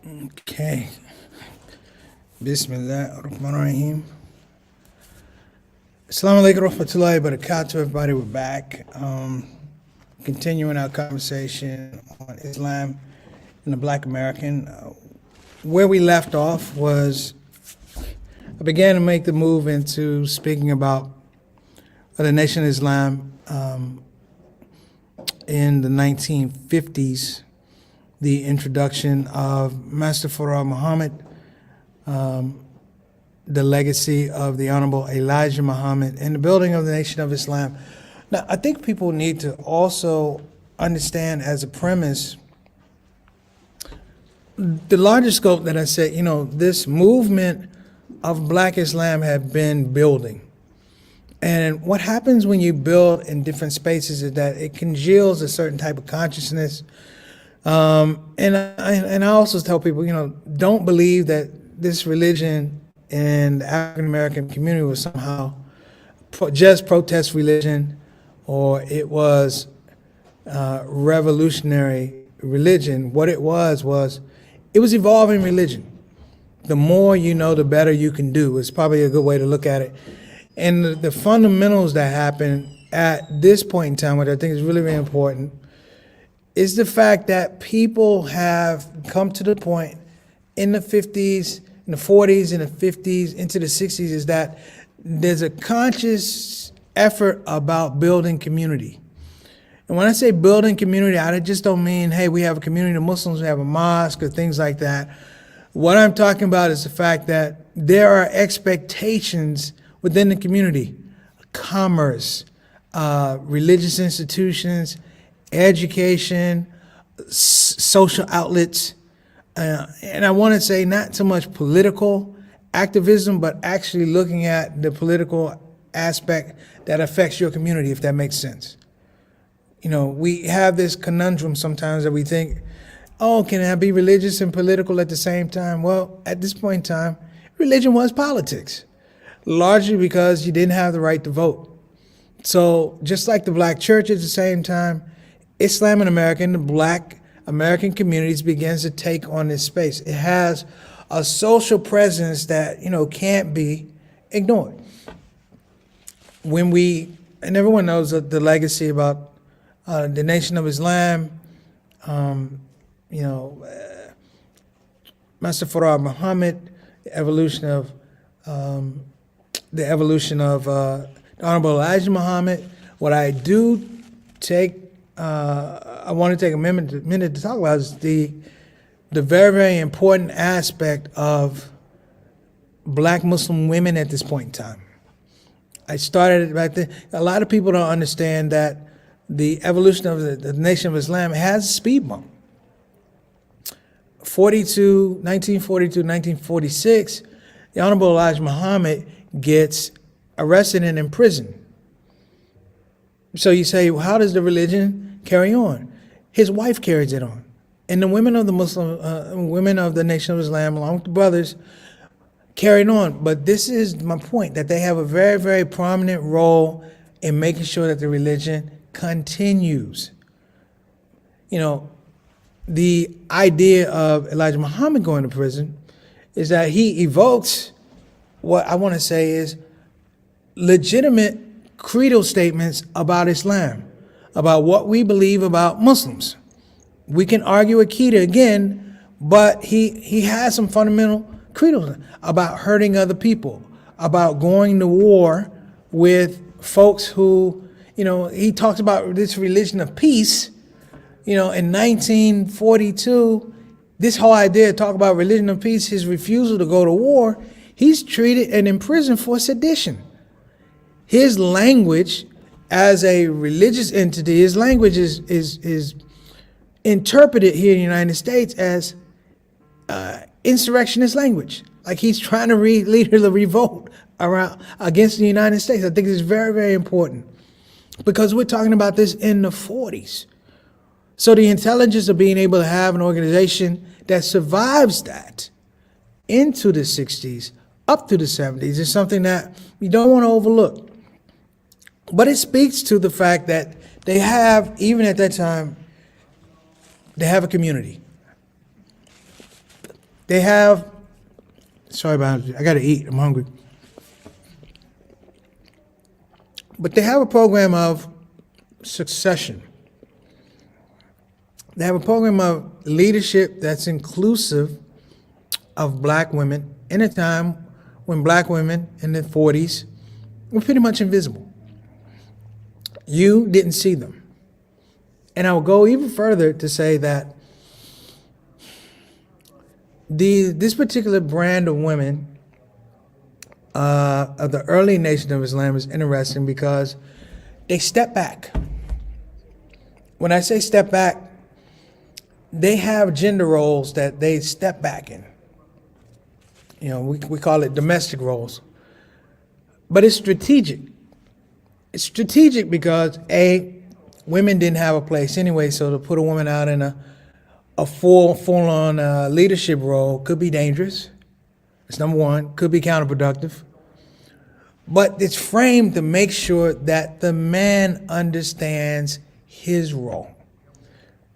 Okay. Bismillah ar-Rahman ar-Rahim. Assalamu alaikum rahmatullahi wa barakatuh. Everybody, we're back. Continuing our conversation on Islam and the Blackamerican. Where we left off was I began to make the move into speaking about the Nation of Islam in the 1950s, the introduction of Master Farah Muhammad, the legacy of the Honorable Elijah Muhammad, and the building of the Nation of Islam. Now, I think people need to also understand as a premise the larger scope that I said, this movement of Black Islam had been building. And what happens when you build in different spaces is that it congeals a certain type of consciousness. And I also tell people, don't believe that this religion in the African American community was somehow just protest religion, or it was revolutionary religion. What it was it was evolving religion. The more you know, the better you can do. It's probably a good way to look at it. And the fundamentals that happen at this point in time, which I think is really, really important, is the fact that people have come to the point in the 50s, in the 40s, in the 50s, into the 60s, is that there's a conscious effort about building community. And when I say building community, I just don't mean, hey, we have a community of Muslims, we have a mosque, or things like that. What I'm talking about is the fact that there are expectations within the community: commerce, religious institutions, education, social outlets, and I want to say not so much political activism, but actually looking at the political aspect that affects your community, if that makes sense. We have this conundrum sometimes that we think, oh, can I be religious and political at the same time? Well, at this point in time, religion was politics, largely because you didn't have the right to vote. So just like the Black church at the same time, Islam and America and the Black American communities begins to take on this space. It has a social presence that, can't be ignored. And everyone knows the legacy about the Nation of Islam, Master Farah Muhammad, the evolution of the Honorable Elijah Muhammad. What I do take, I want to take a minute to talk about is the very, very important aspect of Black Muslim women at this point in time. I started right there. A lot of people don't understand that the evolution of the Nation of Islam has a speed bump. 1942, 1946, the Honorable Elijah Muhammad gets arrested and imprisoned. So you say, well, how does the religion carry on? His wife carries it on. And the women of the women of the Nation of Islam, along with the brothers, carried on. But this is my point, that they have a very, very prominent role in making sure that the religion continues. The idea of Elijah Muhammad going to prison is that he evokes what I want to say is legitimate creedal statements about Islam, about what we believe about Muslims. We can argue Akida again, but he has some fundamental creedal about hurting other people, about going to war with folks who, he talks about this religion of peace. In 1942, this whole idea to talk about religion of peace, his refusal to go to war, he's treated and imprisoned for sedition. His language as a religious entity, his language is interpreted here in the United States as insurrectionist language. Like he's trying to lead a revolt against the United States. I think it's very, very important because we're talking about this in the 40s. So the intelligence of being able to have an organization that survives that into the 60s, up to the 70s, is something that you don't want to overlook. But it speaks to the fact that they have, even at that time, they have a community. They have, sorry about it, I got to eat, I'm hungry. But they have a program of succession. They have a program of leadership that's inclusive of black women in a time when black women in the 40s were pretty much invisible. You didn't see them. And I will go even further to say that this particular brand of women of the early Nation of Islam is interesting because they step back. When I say step back, they have gender roles that they step back in. You know, we call it domestic roles. But it's strategic. It's strategic because, A, women didn't have a place anyway, so to put a woman out in a full-on leadership role could be dangerous. It's number one, could be counterproductive. But it's framed to make sure that the man understands his role.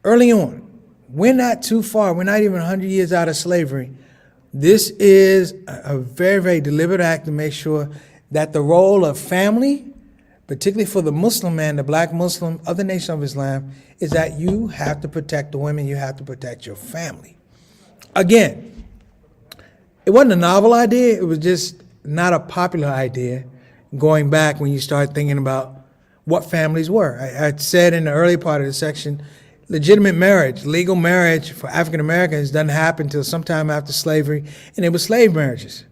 Early on, we're not too far, we're not even 100 years out of slavery. This is a very, very deliberate act to make sure that the role of family, particularly for the Muslim man, the black Muslim of the Nation of Islam, is that you have to protect the women, you have to protect your family. Again, it wasn't a novel idea, it was just not a popular idea going back when you start thinking about what families were. I said in the early part of the section, legitimate marriage, legal marriage for African Americans doesn't happen until sometime after slavery, and it was slave marriages.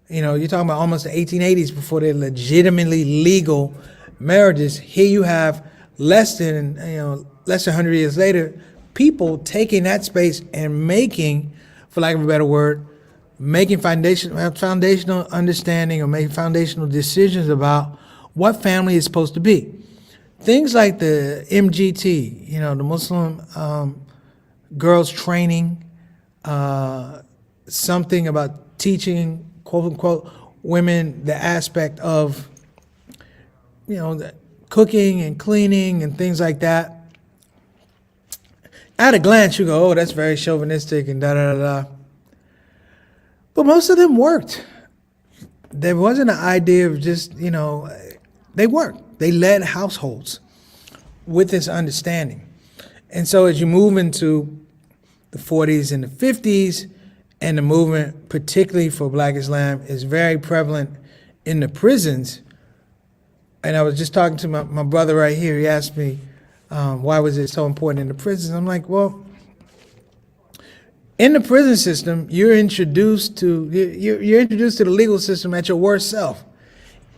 You know, you're talking about almost the 1880s before they're legitimately legal marriages. Here you have less than 100 years later, people taking that space and making, for lack of a better word, making foundational understanding or making foundational decisions about what family is supposed to be. Things like the MGT, you know, the Muslim girls training, something about teaching, quote unquote, women the aspect of, you know, the cooking and cleaning and things like that. At a glance, you go, oh, that's very chauvinistic and da-da-da-da. But most of them worked. There wasn't an idea of just, you know, they worked. They led households with this understanding. And so as you move into the 40s and the 50s, and the movement, particularly for Black Islam, is very prevalent in the prisons. And I was just talking to my brother right here. He asked me, why was it so important in the prisons? I'm like, well, in the prison system, you're introduced to the legal system at your worst self.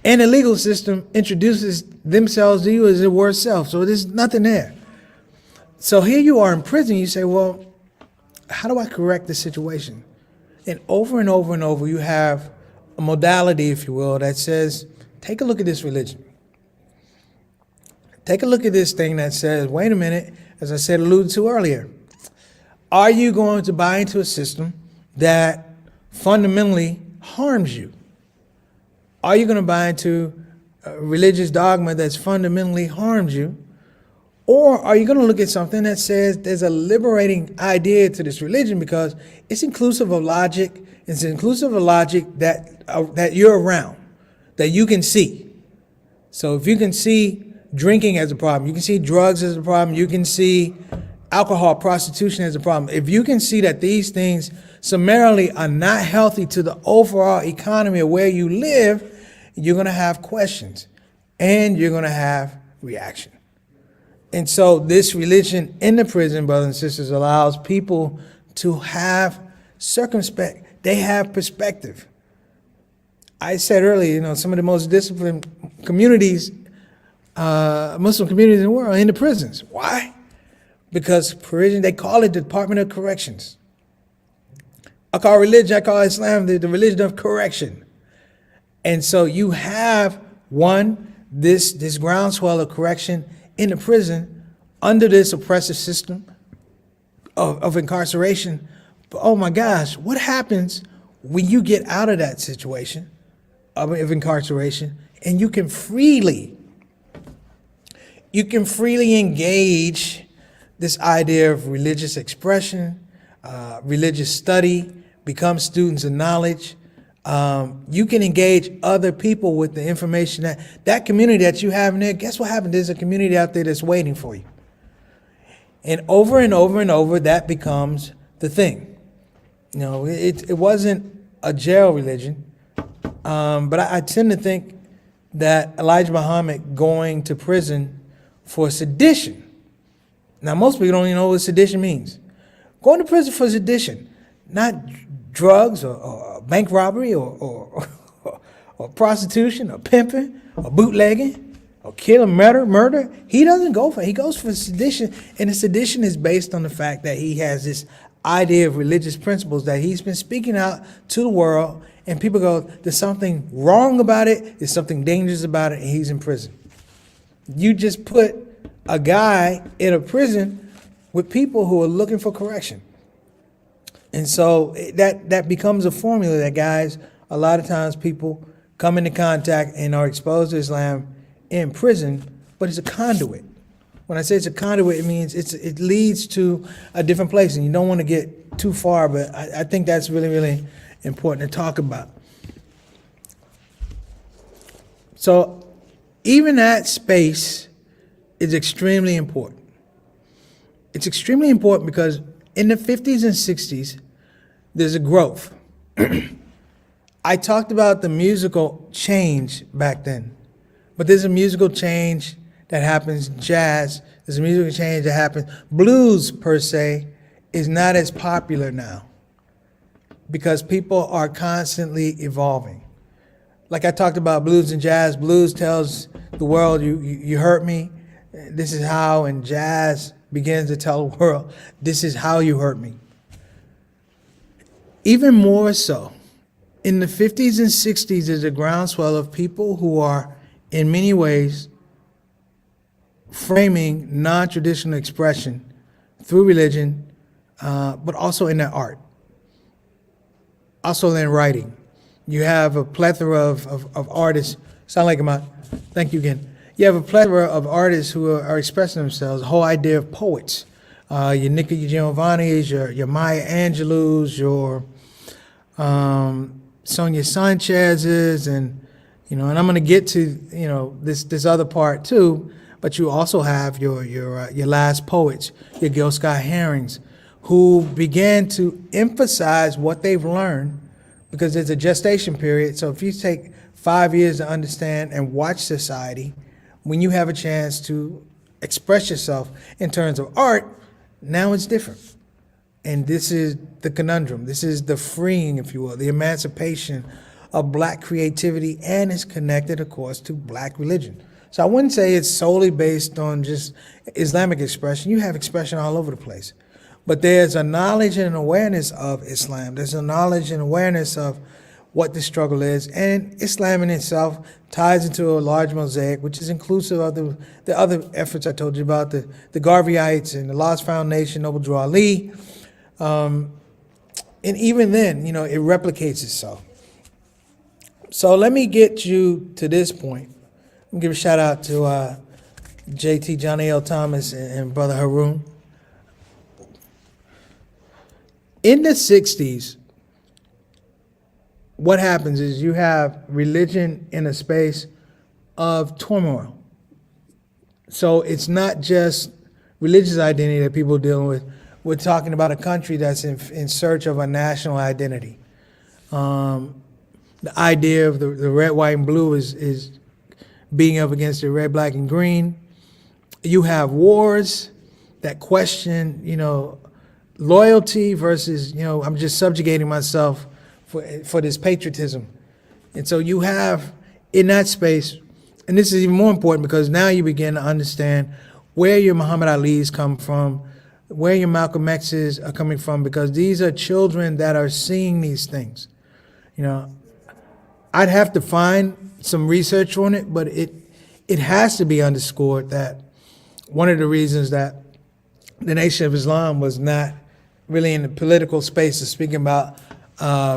And the legal system introduces themselves to you as their worst self. So there's nothing there. So here you are in prison, you say, well, how do I correct the situation? And over, you have a modality, if you will, that says, take a look at this religion. Take a look at this thing that says, wait a minute, as I said, alluded to earlier, are you going to buy into a system that fundamentally harms you? Are you going to buy into a religious dogma that's fundamentally harms you? Or are you going to look at something that says there's a liberating idea to this religion because it's inclusive of logic, it's inclusive of logic that you're around, that you can see. So if you can see drinking as a problem, you can see drugs as a problem, you can see alcohol, prostitution as a problem. If you can see that these things summarily are not healthy to the overall economy of where you live, you're going to have questions and you're going to have reaction. And so this religion in the prison, brothers and sisters, allows people to have circumspect. They have perspective. I said earlier, you know, some of the most disciplined communities, Muslim communities in the world are in the prisons. Why? Because prison, they call it the Department of Corrections. I call religion, I call Islam the religion of correction. And so you have, one, this groundswell of correction in the prison under this oppressive system of incarceration. But oh my gosh, what happens when you get out of that situation of incarceration and you can freely engage this idea of religious expression, religious study, become students of knowledge. You can engage other people with the information that community that you have in there. Guess what happened? There's a community out there that's waiting for you. And over and over and over, that becomes the thing. You know, it wasn't a jail religion, but I tend to think that Elijah Muhammad going to prison for sedition. Now, most people don't even know what sedition means. Going to prison for sedition, not drugs or bank robbery or prostitution or pimping or bootlegging or killing, murder. He doesn't go for it. He goes for sedition, and the sedition is based on the fact that he has this idea of religious principles that he's been speaking out to the world, and people go, there's something wrong about it, there's something dangerous about it, and he's in prison. You just put a guy in a prison with people who are looking for correction. And so that becomes a formula that, guys, a lot of times people come into contact and are exposed to Islam in prison, but it's a conduit. When I say it's a conduit, it means it leads to a different place, and you don't want to get too far, but I think that's really, really important to talk about. So even that space is extremely important. It's extremely important because in the 50s and 60s, there's a growth. I talked about the musical change back then, but there's a musical change that happens in jazz. There's a musical change that happens. Blues, per se, is not as popular now because people are constantly evolving. Like I talked about blues and jazz. Blues tells the world, you hurt me. This is how, and jazz begins to tell the world, this is how you hurt me. Even more so, in the 50s and 60s, there's a groundswell of people who are, in many ways, framing non-traditional expression through religion, but also in their art, also in writing. You have a plethora of artists. Sound like thank you again. You have a plethora of artists who are expressing themselves. The whole idea of poets, your Nicky Giovanni's, your Maya Angelou's, your Sonia Sanchez's, and and I'm going to get to this other part too. But you also have your last poets, your Gil Scott Herrings, who began to emphasize what they've learned, because there's a gestation period. So if you take 5 years to understand and watch society, when you have a chance to express yourself in terms of art, now it's different. And this is the conundrum. This is the freeing, if you will, the emancipation of black creativity, and it's connected, of course, to black religion. So I wouldn't say it's solely based on just Islamic expression. You have expression all over the place. But there's a knowledge and an awareness of Islam. There's a knowledge and awareness of what the struggle is. And Islam in itself ties into a large mosaic, which is inclusive of the other efforts I told you about, the Garveyites and the Lost Foundation, Noble Drew Ali. And even then, it replicates itself. So let me get you to this point. I'm going to give a shout out to JT Johnny L. Thomas and Brother Haroon. In the 60s, what happens is you have religion in a space of turmoil. So it's not just religious identity that people are dealing with. We're talking about a country that's in search of a national identity. The idea of the red, white, and blue is being up against the red, black, and green. You have wars that question, loyalty versus, I'm just subjugating myself for this patriotism. And so you have in that space, and this is even more important because now you begin to understand where your Muhammad Ali's come from, where your Malcolm X's are coming from, because these are children that are seeing these things. I'd have to find some research on it, but it has to be underscored that one of the reasons that the Nation of Islam was not really in the political space of speaking about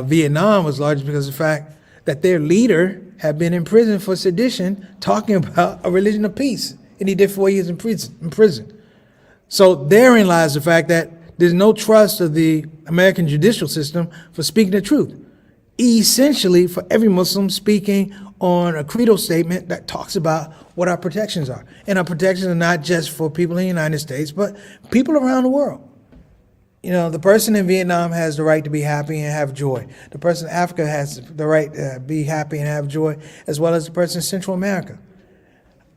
Vietnam was largely because of the fact that their leader had been in prison for sedition, talking about a religion of peace, and he did 4 years in prison. So therein lies the fact that There's no trust of the American judicial system for speaking the truth. Essentially, for every Muslim speaking on a creedal statement that talks about what our protections are. And our protections are not just for people in the United States, but people around the world. You know, the person in Vietnam has the right to be happy and have joy. The person in Africa has the right to be happy and have joy, as well as the person in Central America.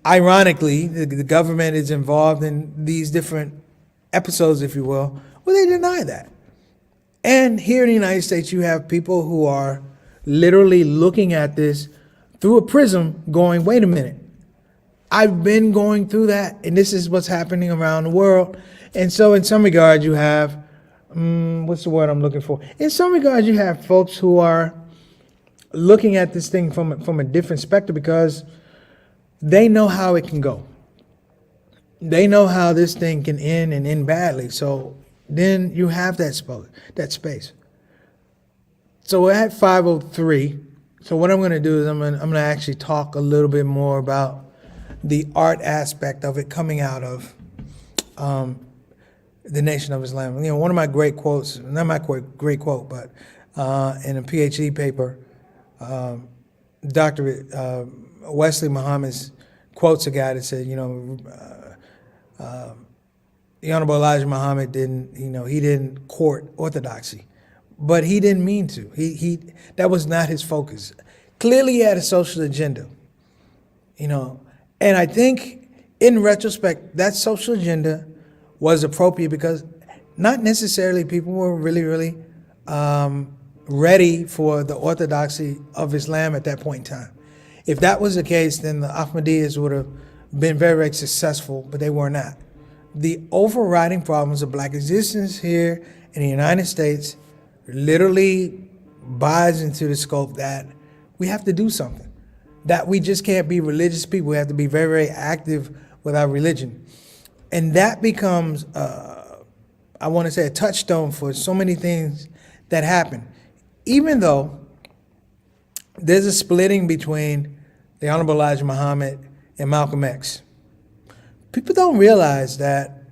Ironically, the government is involved in these different episodes, if you will, where they deny that. And here in the United States, you have people who are literally looking at this through a prism going, wait a minute, I've been going through that, and this is what's happening around the world. And so in some regards, you have, what's the word I'm looking for? In some regards, you have folks who are looking at this thing from a different spectrum because they know how it can go. They know how this thing can end and end badly. So then you have that space. So we're at 5:03. So what I'm going to do is I'm going to actually talk a little bit more about the art aspect of it coming out of the Nation of Islam. You know, one of my great quotes, not my great quote, but in a PhD paper, Dr. Wesley Muhammad's quotes a guy that said, you know, the Honorable Elijah Muhammad he didn't court orthodoxy, but he didn't mean to. That was not his focus. Clearly, he had a social agenda, you know, and I think in retrospect, that social agenda was appropriate because not necessarily people were really ready for the orthodoxy of Islam at that point in time. If that was the case, then the Ahmadiyas would have been very, very successful, but they were not. The overriding problems of black existence here in the United States literally buys into the scope that we have to do something, that we just can't be religious people. We have to be very, very active with our religion. And that becomes, I want to say, a touchstone for so many things that happen. Even though there's a splitting between the Honorable Elijah Muhammad and Malcolm X, people don't realize that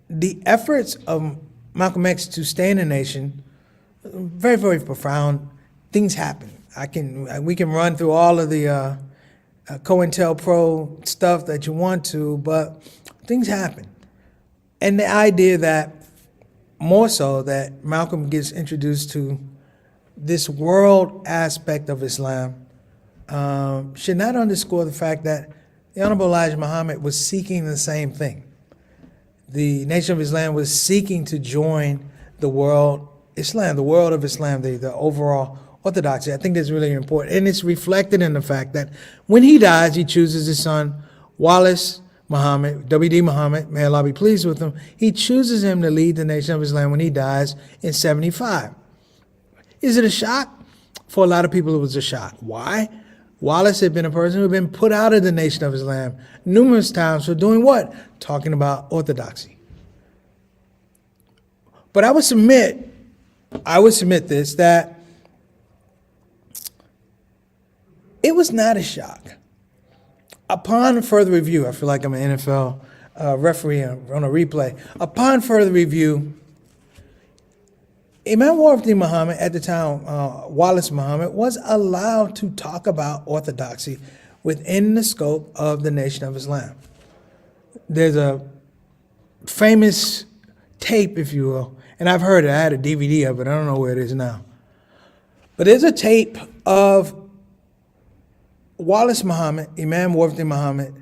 the efforts of Malcolm X to stay in the nation, very, very profound. Things happen. We can run through all of the COINTELPRO stuff that you want to, but things happen. And the idea that more so that Malcolm gets introduced to this world aspect of Islam should not underscore the fact that the Honorable Elijah Muhammad was seeking the same thing. The Nation of Islam was seeking to join the world Islam, the world of Islam, the overall orthodoxy. I think that's really important. And it's reflected in the fact that when he dies, he chooses his son, Wallace Muhammad, W.D. Muhammad, may Allah be pleased with him. He chooses him to lead the Nation of Islam when he dies in 75. Is it a shock? For a lot of people, it was a shock. Why? Wallace had been a person who had been put out of the Nation of Islam numerous times for doing what? Talking about orthodoxy. But I would submit this, that it was not a shock. Upon further review, I feel like I'm an NFL referee on a replay. Upon further review, Imam Warfdi Muhammad, at the time, Wallace Muhammad, was allowed to talk about orthodoxy within the scope of the Nation of Islam. There's a famous tape, if you will, and I've heard it. I had a DVD of it. I don't know where it is now. But there's a tape of Wallace Muhammad, Imam Warfdi Muhammad,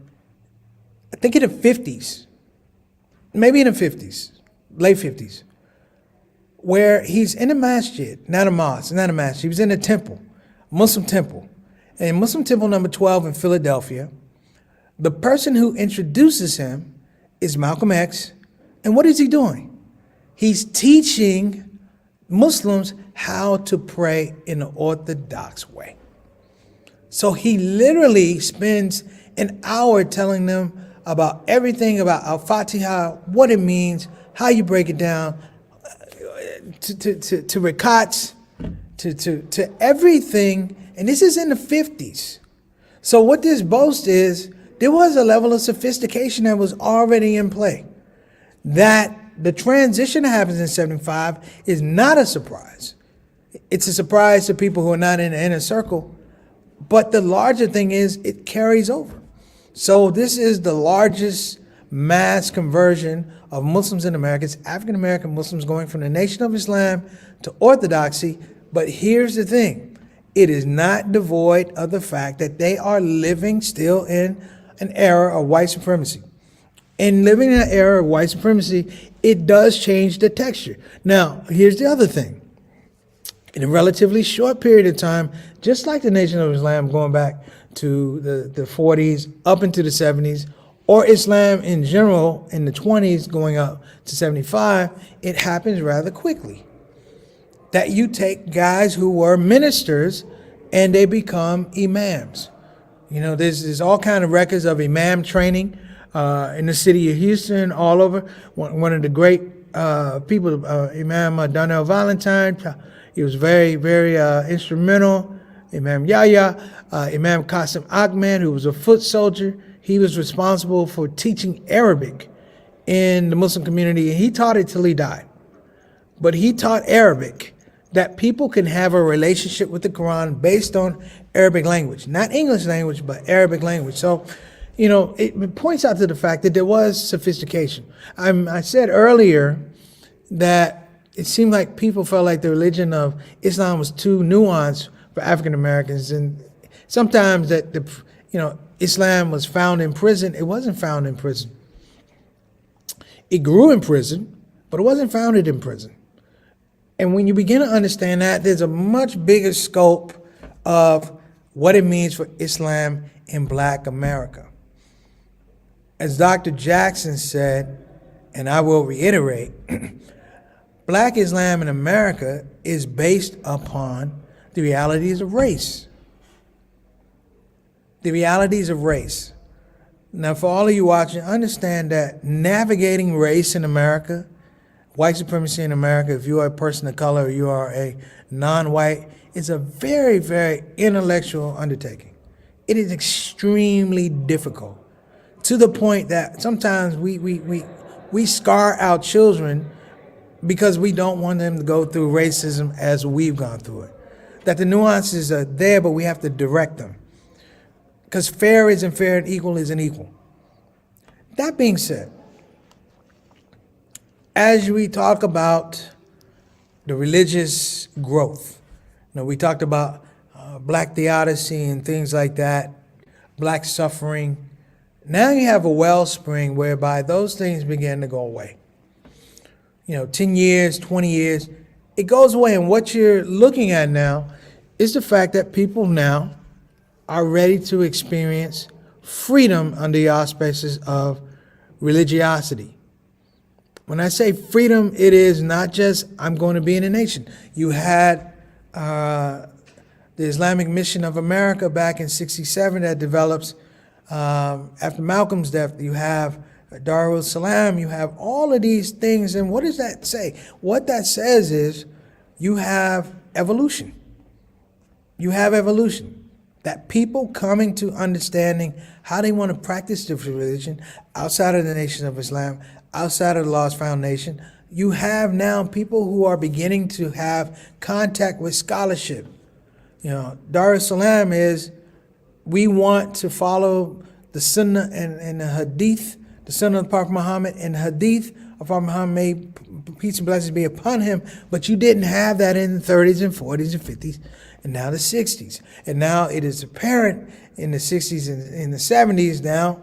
I think in the 50s, maybe in the 50s, late 50s, where he's in a masjid, not a mosque, not a masjid. He was in a temple, Muslim temple. And Muslim temple number 12 in Philadelphia. The person who introduces him is Malcolm X. And what is he doing? He's teaching Muslims how to pray in an orthodox way. So he literally spends an hour telling them about everything about Al-Fatiha, what it means, how you break it down, to rakats, to everything. And this is in the 50s. So what this boasts is, there was a level of sophistication that was already in play that the transition that happens in 75 is not a surprise. It's a surprise to people who are not in the inner circle. But the larger thing is it carries over. So this is the largest mass conversion of Muslims in America. It's African American Muslims going from the Nation of Islam to Orthodoxy. But here's the thing. It is not devoid of the fact that they are living still in an era of white supremacy. And living in an era of white supremacy, it does change the texture. Now, here's the other thing. In a relatively short period of time, just like the Nation of Islam going back to the 40s, up into the 70s, or Islam in general in the 20s going up to 75, it happens rather quickly. That you take guys who were ministers and they become imams. You know, there's all kind of records of imam training in the city of Houston, all over. One of the great people, Imam Donnell Valentine, he was very, very instrumental. Imam Yahya, Imam Qasim Ahmed, who was a foot soldier, he was responsible for teaching Arabic in the Muslim community, and he taught it till he died. But he taught Arabic, that people can have a relationship with the Quran based on Arabic language. Not English language, but Arabic language. So, you know, it points out to the fact that there was sophistication. I said earlier that it seemed like people felt like the religion of Islam was too nuanced for African Americans, and sometimes that Islam was found in prison. It wasn't found in prison. It grew in prison, but it wasn't founded in prison. And when you begin to understand that, there's a much bigger scope of what it means for Islam in Black America. As Dr. Jackson said, and I will reiterate, Black Islam in America is based upon the realities of race. The realities of race. Now, for all of you watching, understand that navigating race in America, white supremacy in America, if you are a person of color or you are a non-white, is a very, very intellectual undertaking. It is extremely difficult, to the point that sometimes we scar our children because we don't want them to go through racism as we've gone through it. That the nuances are there, but we have to direct them. Because fair isn't fair and equal isn't equal. That being said, as we talk about the religious growth, we talked about Black theodicy and things like that, Black suffering. Now you have a wellspring whereby those things begin to go away. 10 years, 20 years, it goes away. And what you're looking at now is the fact that people now are ready to experience freedom under the auspices of religiosity. When I say freedom, it is not just I'm going to be in a nation. You had the Islamic Mission of America back in '67 that develops after Malcolm's death. You have Darul Salam, you have all of these things. And what does that say? What that says is you have evolution. You have evolution. That people coming to understanding how they want to practice the religion outside of the Nation of Islam, outside of the Lost Foundation. You have now people who are beginning to have contact with scholarship. Darul Salam is, we want to follow the Sunnah and the Hadith, the Sunnah of Prophet Muhammad and the Hadith of Prophet Muhammad, may peace and blessings be upon him, but you didn't have that in the 30s and 40s and 50s and now the 60s. And now it is apparent in the 60s and in the 70s now,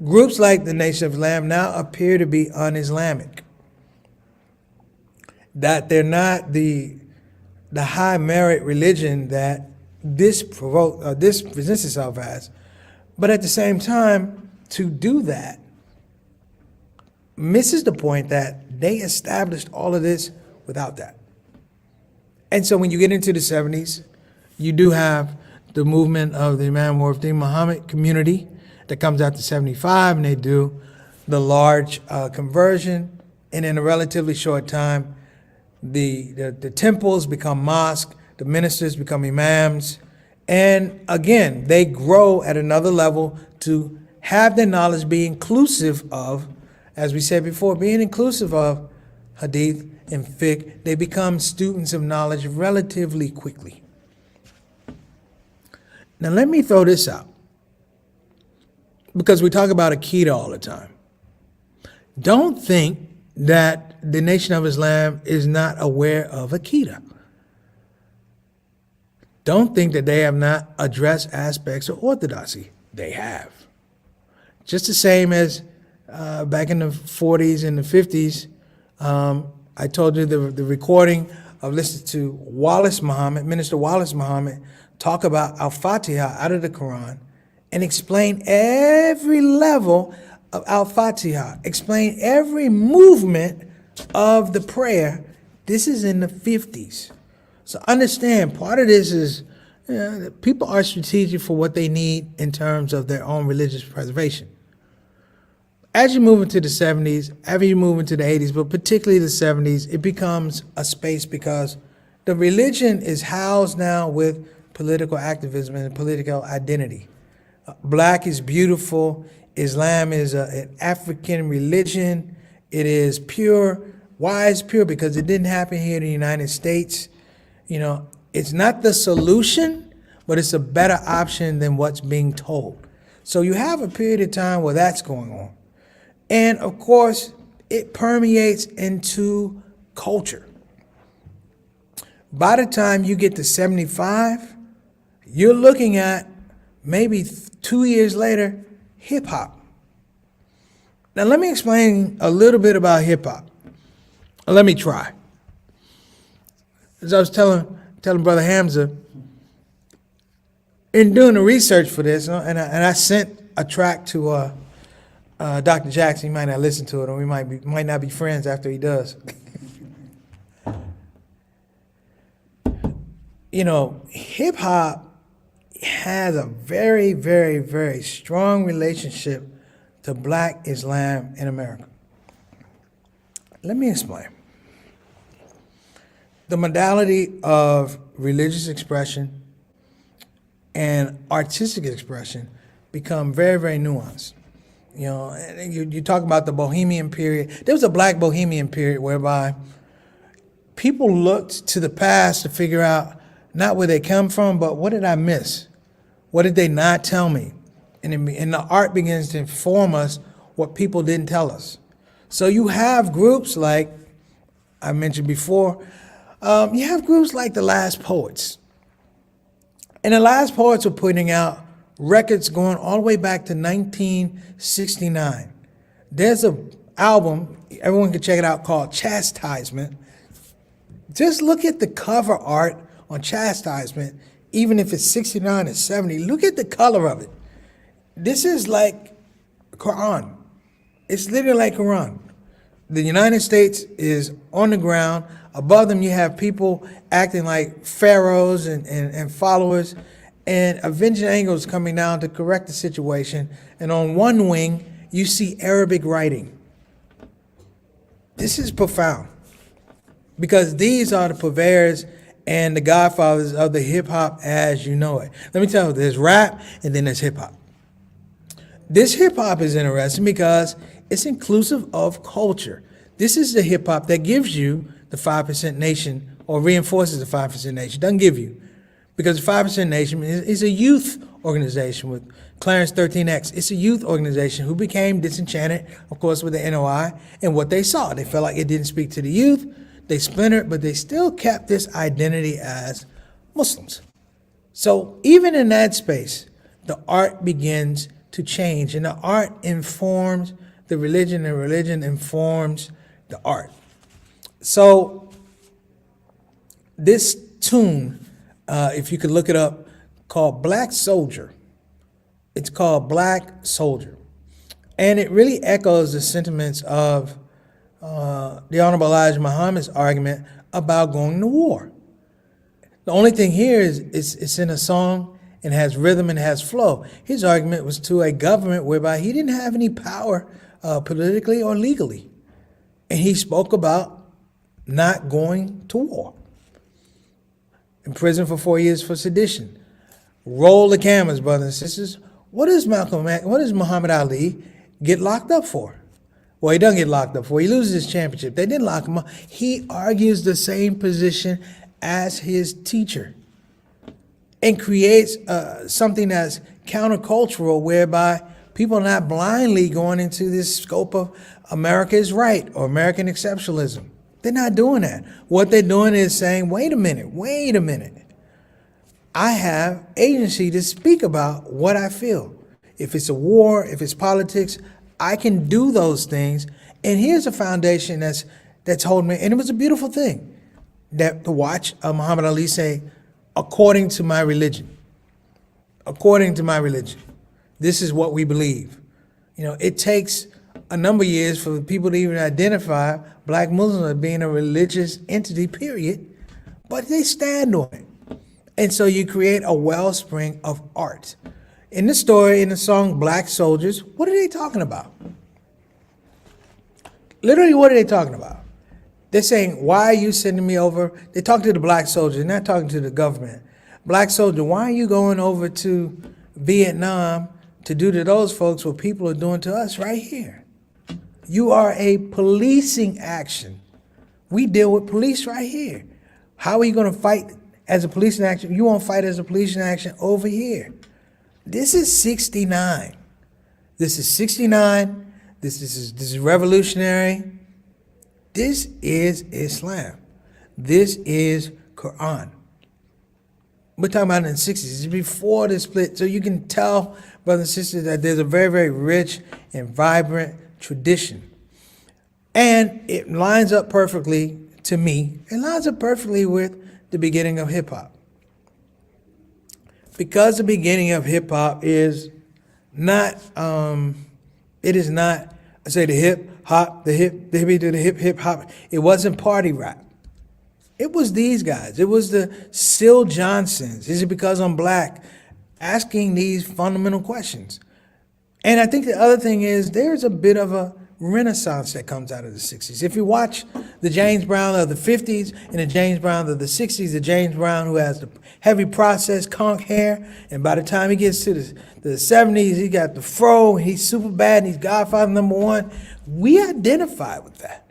groups like the Nation of Islam now appear to be un-Islamic. That they're not the high merit religion that this presents itself as. But at the same time, to do that misses the point that they established all of this without that. And so when you get into the 70s, you do have the movement of the Imam Muhammad Muhammad community that comes out to 75, and they do the large conversion. And in a relatively short time, the temples become mosques, the ministers become imams. And again, they grow at another level to have their knowledge be inclusive of as we said before, being inclusive of hadith and fiqh, they become students of knowledge relatively quickly. Now let me throw this out, because we talk about Aqidah all the time. Don't think that the Nation of Islam is not aware of Aqidah. Don't think that they have not addressed aspects of orthodoxy. They have. Just the same as back in the 40s and the 50s, I told you the recording of listening to Wallace Muhammad, Minister Wallace Muhammad, talk about Al-Fatiha out of the Quran and explain every level of Al-Fatiha, explain every movement of the prayer. This is in the 50s. So understand, part of this is people are strategic for what they need in terms of their own religious preservation. As you move into the 70s, after you move into the 80s, but particularly the 70s, it becomes a space because the religion is housed now with political activism and political identity. Black is beautiful. Islam is an African religion. It is pure. Why is pure? Because it didn't happen here in the United States. You know, it's not the solution, but it's a better option than what's being told. So you have a period of time where that's going on. And of course, it permeates into culture. By the time you get to 75, you're looking at maybe 2 years later, hip hop. Now let me explain a little bit about hip hop. Let me try. As I was telling Brother Hamza, in doing the research for this, and I sent a track to Dr. Jackson. He might not listen to it, or we might not be friends after he does. You know, hip hop has a very, very, very strong relationship to Black Islam in America. Let me explain. The modality of religious expression and artistic expression become very, very nuanced. You know, you talk about the Bohemian period. There was a Black Bohemian period whereby people looked to the past to figure out not where they come from, but what did I miss? What did they not tell me? And the art begins to inform us what people didn't tell us. So you have groups like I mentioned before. You have groups like the Last Poets. And the Last Poets were putting out records going all the way back to 1969. There's an album, everyone can check it out, called Chastisement. Just look at the cover art on Chastisement, even if it's 69 and 70, look at the color of it. This is like Quran. It's literally like Quran. The United States is on the ground. Above them you have people acting like pharaohs and followers, and avenging angels coming down to correct the situation. And on one wing, you see Arabic writing. This is profound, because these are the purveyors and the godfathers of the hip-hop as you know it. Let me tell you, there's rap and then there's hip-hop. This hip-hop is interesting because it's inclusive of culture. This is the hip-hop that gives you the 5% Nation, or reinforces the 5% Nation. Doesn't give you. Because the 5% Nation is a youth organization with Clarence 13X. It's a youth organization who became disenchanted, of course, with the NOI and what they saw. They felt like it didn't speak to the youth. They splintered, but they still kept this identity as Muslims. So even in that space, the art begins to change, and the art informs the religion, and religion informs the art. So this tune, if you could look it up, called Black Soldier. It's called Black Soldier. And it really echoes the sentiments of the Honorable Elijah Muhammad's argument about going to war. The only thing here is it's in a song and has rhythm and has flow. His argument was to a government whereby he didn't have any power politically or legally. And he spoke about not going to war. In prison for 4 years for sedition. Roll the cameras, brothers and sisters. What does Muhammad Ali get locked up for? Well, he doesn't get locked up for. He loses his championship. They didn't lock him up. He argues the same position as his teacher and creates something that's countercultural, whereby people are not blindly going into this scope of America is right or American exceptionalism. They're not doing that. What they're doing is saying, wait a minute. I have agency to speak about what I feel. If it's a war, if it's politics, I can do those things. And here's a foundation that's holding me. And it was a beautiful thing to watch Muhammad Ali say, according to my religion. According to my religion. This is what we believe. It takes a number of years for people to even identify black Muslims as being a religious entity, period. But they stand on it. And so you create a wellspring of art. In the story, in the song Black Soldiers, what are they talking about? Literally, what are they talking about? They're saying, why are you sending me over? They talk to the black soldiers, they're not talking to the government. Black soldier, why are you going over to Vietnam to do to those folks what people are doing to us right here? You are a policing action. We deal with police right here. How are you going to fight as a policing action? You won't fight as a policing action over here. This is 69. This is 69. This is revolutionary. This is Islam. This is Quran. We're talking about in the 60s. It's before the split. So you can tell, brothers and sisters, that there's a very, very rich and vibrant tradition. And it lines up perfectly, to me, it lines up perfectly with the beginning of hip hop. Because the beginning of hip hop is not, it is not, I say the hip hop, the hippie to the hip hop. It wasn't party rap. It was these guys. It was the Syl Johnsons. Is it because I'm black? Asking these fundamental questions. And I think the other thing is there's a bit of a renaissance that comes out of the 60s. If you watch the James Brown of the 50s and the James Brown of the 60s, the James Brown who has the heavy processed conch hair, and by the time he gets to the 70s, he got the fro, he's super bad, and he's Godfather #1. We identify with that.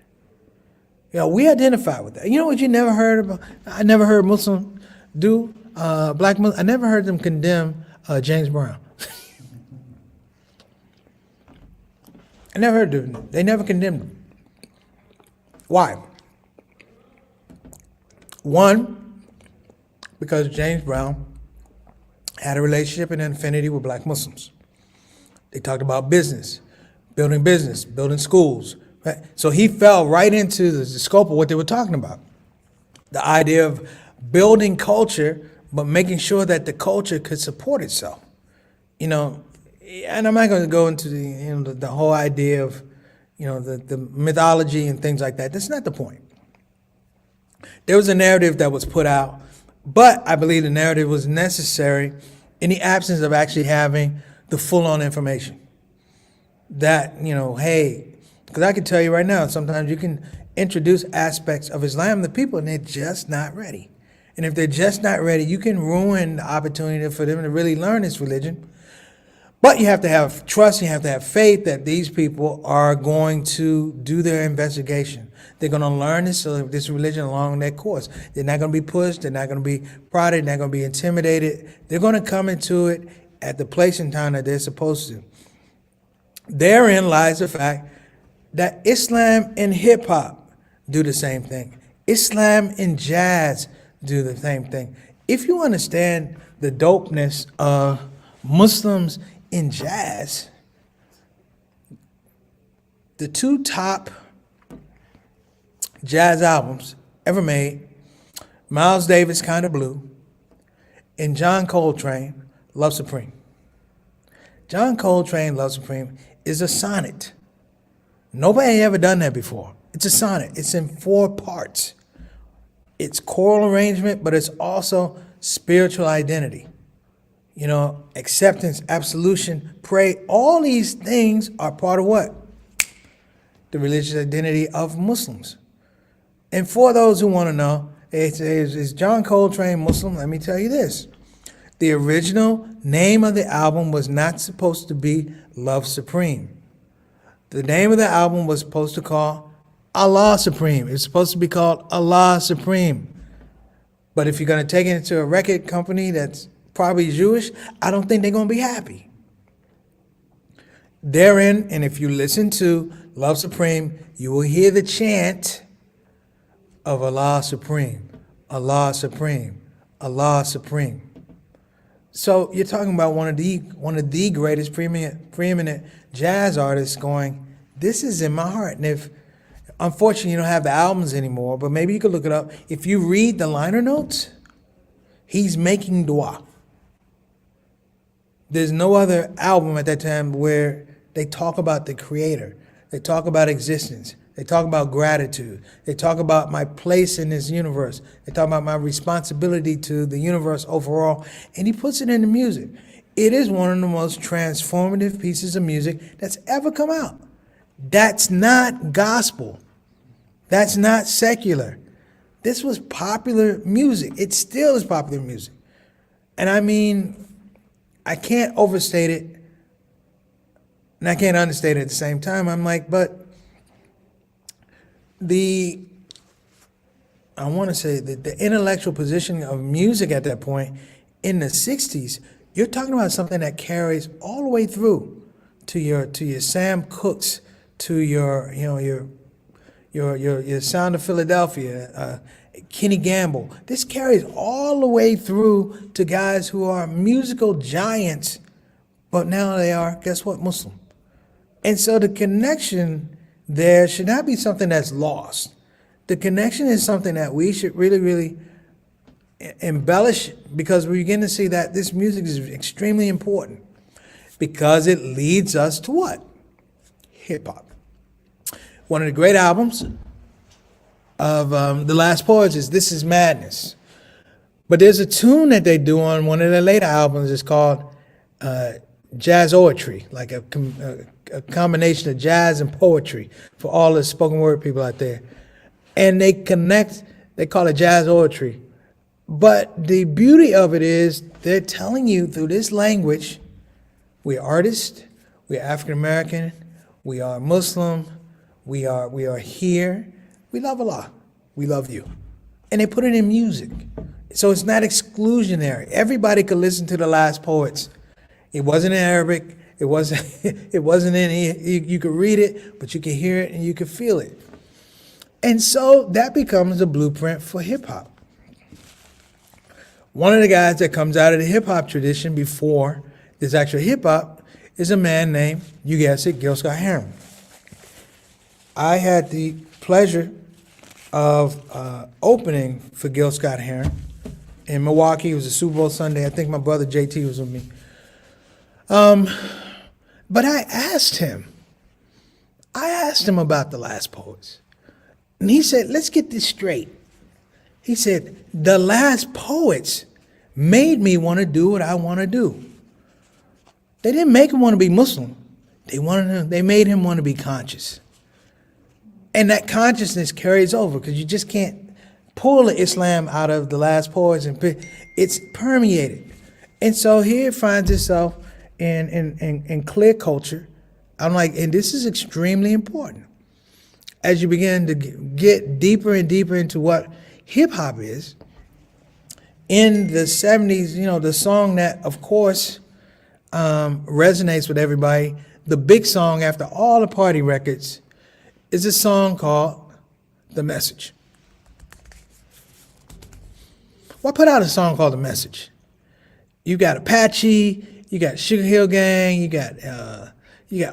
We identify with that. You know what you never heard about? I never heard Muslims do, black Muslims, I never heard them condemn James Brown. I never heard of them. They never condemned him. Why? One, because James Brown had a relationship and an affinity with black Muslims. They talked about business, building schools. Right? So he fell right into the scope of what they were talking about. The idea of building culture, but making sure that the culture could support itself. And I'm not going to go into the whole idea of, the mythology and things like that. That's not the point. There was a narrative that was put out, but I believe the narrative was necessary in the absence of actually having the full-on information. That, hey, because I can tell you right now, sometimes you can introduce aspects of Islam to people and they're just not ready. And if they're just not ready, you can ruin the opportunity for them to really learn this religion. But you have to have trust, you have to have faith that these people are going to do their investigation. They're going to learn this religion along their course. They're not going to be pushed, they're not going to be prodded, they're not going to be intimidated. They're going to come into it at the place and time that they're supposed to. Therein lies the fact that Islam and hip hop do the same thing. Islam and jazz do the same thing. If you understand the dopeness of Muslims in jazz, the two top jazz albums ever made, Miles Davis' Kind of Blue and John Coltrane, Love Supreme. John Coltrane, Love Supreme is a sonnet. Nobody ever done that before. It's a sonnet. It's in 4 parts. It's choral arrangement, but it's also spiritual identity. Acceptance, absolution, pray. All these things are part of what? The religious identity of Muslims. And for those who want to know, is John Coltrane Muslim? Let me tell you this. The original name of the album was not supposed to be Love Supreme. The name of the album was supposed to call Allah Supreme. It's supposed to be called Allah Supreme. But if you're going to take it to a record company that's probably Jewish, I don't think they're going to be happy. Therein, and if you listen to Love Supreme, you will hear the chant of Allah Supreme, Allah Supreme, Allah Supreme. So you're talking about one of the greatest preeminent jazz artists going, this is in my heart. And if, unfortunately, you don't have the albums anymore, but maybe you could look it up. If you read the liner notes, he's making dua. There's no other album at that time where they talk about the creator. They talk about existence. They talk about gratitude. They talk about my place in this universe. They talk about my responsibility to the universe overall. And he puts it in the music. It is one of the most transformative pieces of music that's ever come out. That's not gospel. That's not secular. This was popular music. It still is popular music. And I mean, I can't overstate it, and I can't understate it at the same time. I'm like, but I want to say that the intellectual positioning of music at that point in the 60s, you're talking about something that carries all the way through to your Sam Cookes, to your Sound of Philadelphia, Kenny Gamble. This carries all the way through to guys who are musical giants, but now they are, guess what, Muslim. And so the connection there should not be something that's lost. The connection is something that we should really, really embellish, because we begin to see that this music is extremely important because it leads us to what? Hip-hop. One of the great albums of The Last Poets is This Is Madness. But there's a tune that they do on one of their later albums. It's called Jazz Oratory, like a combination of jazz and poetry for all the spoken word people out there. And they call it Jazz Oratory. But the beauty of it is they're telling you through this language, we're artists, we're African American, we are Muslim, we are here, we love Allah, we love you. And they put it in music. So it's not exclusionary. Everybody could listen to The Last Poets. It wasn't in Arabic, it wasn't in, you could read it, but you could hear it and you could feel it. And so that becomes a blueprint for hip hop. One of the guys that comes out of the hip hop tradition before there's actual hip hop is a man named, you guessed it, Gil Scott-Heron. I had the pleasure of opening for Gil Scott-Heron in Milwaukee. It was a Super Bowl Sunday. I think my brother JT was with me. But I asked him about The Last Poets. And he said, let's get this straight. He said, The Last Poets made me want to do what I want to do. They didn't make him want to be Muslim. They made him want to be conscious. And that consciousness carries over because you just can't pull the Islam out of The Last Poets, and it's permeated. And so here it finds itself in clear culture. I'm like, and this is extremely important. As you begin to get deeper and deeper into what hip hop is, in the 70s, the song that, of course, resonates with everybody, the big song after all the party records, is a song called The Message. Why put out a song called The Message? You got Apache, you got Sugar Hill Gang, you got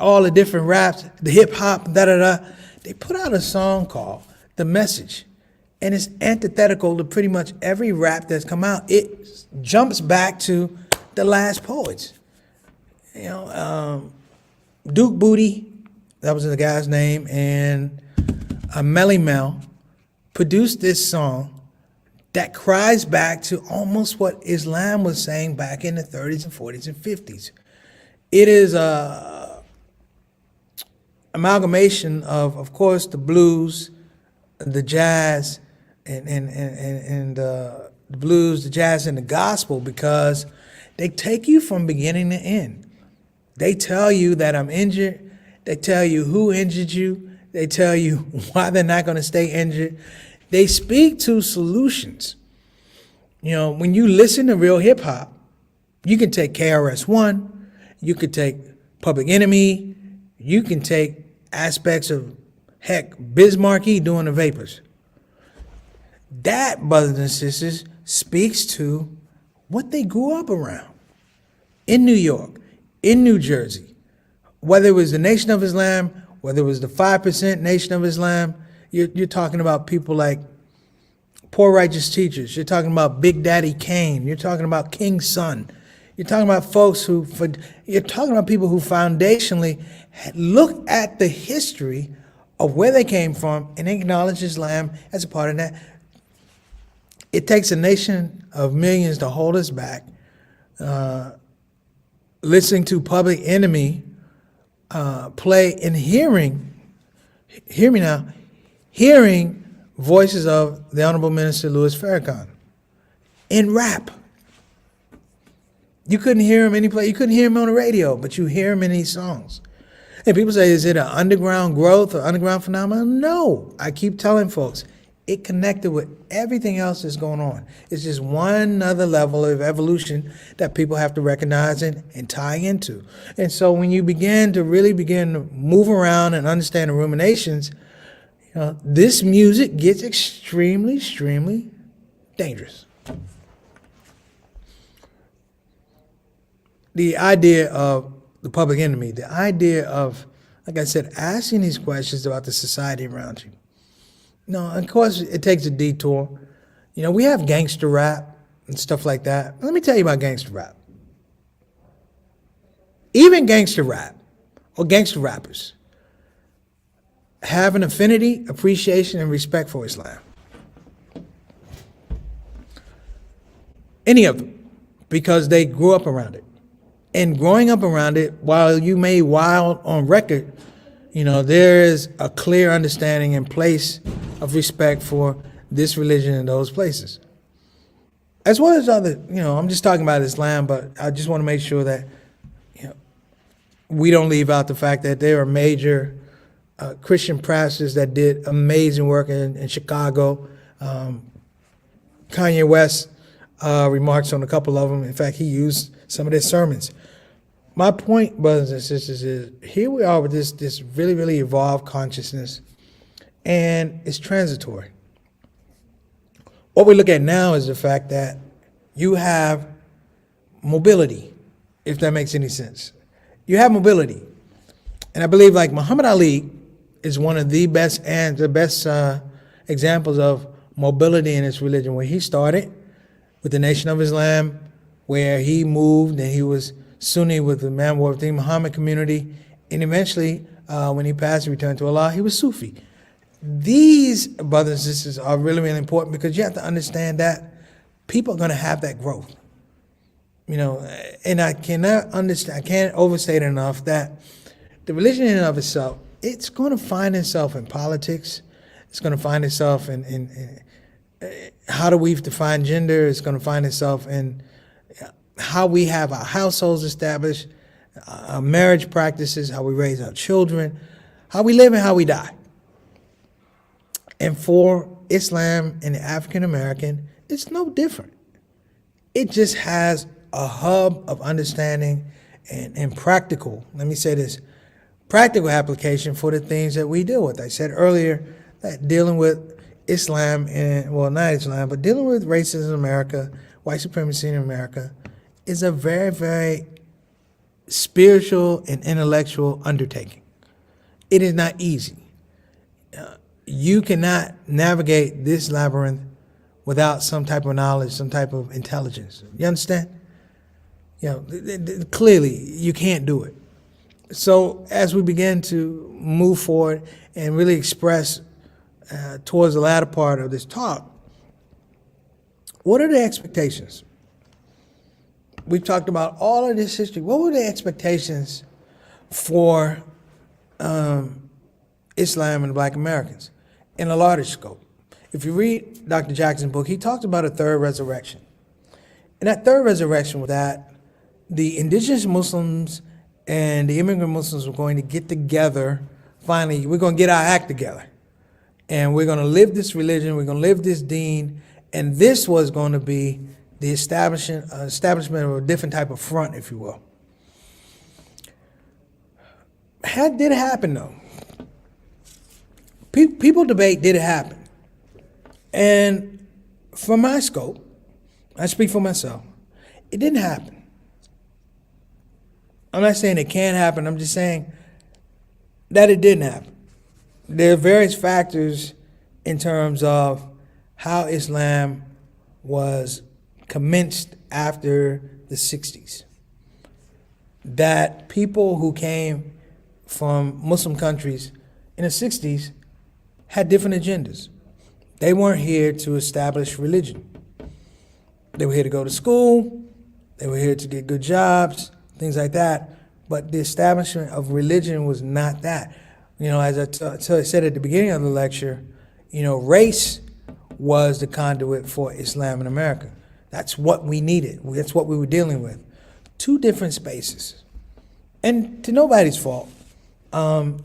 all the different raps, the hip hop, da-da-da. They put out a song called The Message, and it's antithetical to pretty much every rap that's come out. It jumps back to The Last Poets. Duke Booty, that was the guy's name, and Melly Mel produced this song that cries back to almost what Islam was saying back in the 30s and 40s and 50s. It is a amalgamation of course, the blues, the jazz, and the blues, the jazz, and the gospel, because they take you from beginning to end. They tell you that I'm injured They tell you who injured you. They tell you why they're not going to stay injured. They speak to solutions. You know, when you listen to real hip hop, you can take KRS-One, you could take Public Enemy, you can take aspects of, heck, Biz Markie doing the Vapors. That, brothers and sisters, speaks to what they grew up around in New York, in New Jersey. Whether it was the Nation of Islam, whether it was the 5% Nation of Islam, you're talking about people like Poor Righteous Teachers. You're talking about Big Daddy Kane. You're talking about King's Son. You're talking about you're talking about people who foundationally look at the history of where they came from and acknowledge Islam as a part of that. It takes a nation of millions to hold us back. Listening to Public Enemy play and hearing voices of the Honorable Minister Louis Farrakhan in rap. You couldn't hear him any place. You couldn't hear him on the radio, but you hear him in these songs. And people say, is it an underground growth or underground phenomenon? No. I keep telling folks, it connected with everything else that's going on. It's just one other level of evolution that people have to recognize and tie into. And so when you begin to move around and understand the ruminations, you know, this music gets extremely, extremely dangerous. The idea of the Public Enemy, the idea of, like I said, asking these questions about the society around you. No, of course, it takes a detour. You know, we have gangster rap and stuff like that. Let me tell you about gangster rap. Even gangster rap or gangster rappers have an affinity, appreciation, and respect for Islam. Any of them, because they grew up around it. And growing up around it, while you may wild on record, you know, there is a clear understanding and place of respect for this religion in those places. As well as other, you know, I'm just talking about Islam, but I just want to make sure that, you know, we don't leave out the fact that there are major Christian pastors that did amazing work in Chicago. Kanye West remarks on a couple of them. In fact, he used some of their sermons. My point, brothers and sisters, is here we are with this really, really evolved consciousness, and it's transitory. What we look at now is the fact that you have mobility, if that makes any sense. You have mobility. And I believe like Muhammad Ali is one of the best examples of mobility in his religion, where he started with the Nation of Islam, where he moved and he was Sunni with the Man with the Muhammad community, and eventually, when he passed, he returned to Allah, he was Sufi. These brothers and sisters are really, really important, because you have to understand that people are going to have that growth. You know, and I can't overstate enough that the religion in and of itself, it's going to find itself in politics. It's going to find itself in how do we define gender. It's going to find itself in how we have our households established, our marriage practices, how we raise our children, how we live and how we die. And for Islam and the African American, it's no different. It just has a hub of understanding and practical, let me say this, practical application for the things that we deal with. I said earlier that dealing with Islam, and well, not Islam, but dealing with racism in America, white supremacy in America, is a very, very spiritual and intellectual undertaking. It is not easy. You cannot navigate this labyrinth without some type of knowledge, some type of intelligence. You understand? You know, clearly you can't do it. So as we begin to move forward and really express towards the latter part of this talk, what are the expectations? We've talked about all of this history. What were the expectations for Islam and the Black Americans in a larger scope? If you read Dr. Jackson's book, he talked about a third resurrection. And that third resurrection was that the indigenous Muslims and the immigrant Muslims were going to get together. Finally, we're going to get our act together, and we're going to live this religion, we're going to live this deen, and this was going to be the establishment of a different type of front, if you will. Did it happen, though? People debate, did it happen? And from my scope, I speak for myself, it didn't happen. I'm not saying it can't happen, I'm just saying that it didn't happen. There are various factors in terms of how Islam was commenced after the 60s. That people who came from Muslim countries in the 60s had different agendas. They weren't here to establish religion. They were here to go to school, they were here to get good jobs, things like that. But the establishment of religion was not that. As I said at the beginning of the lecture, race was the conduit for Islam in America. That's what we needed. That's what we were dealing with. Two different spaces. And to nobody's fault. I'm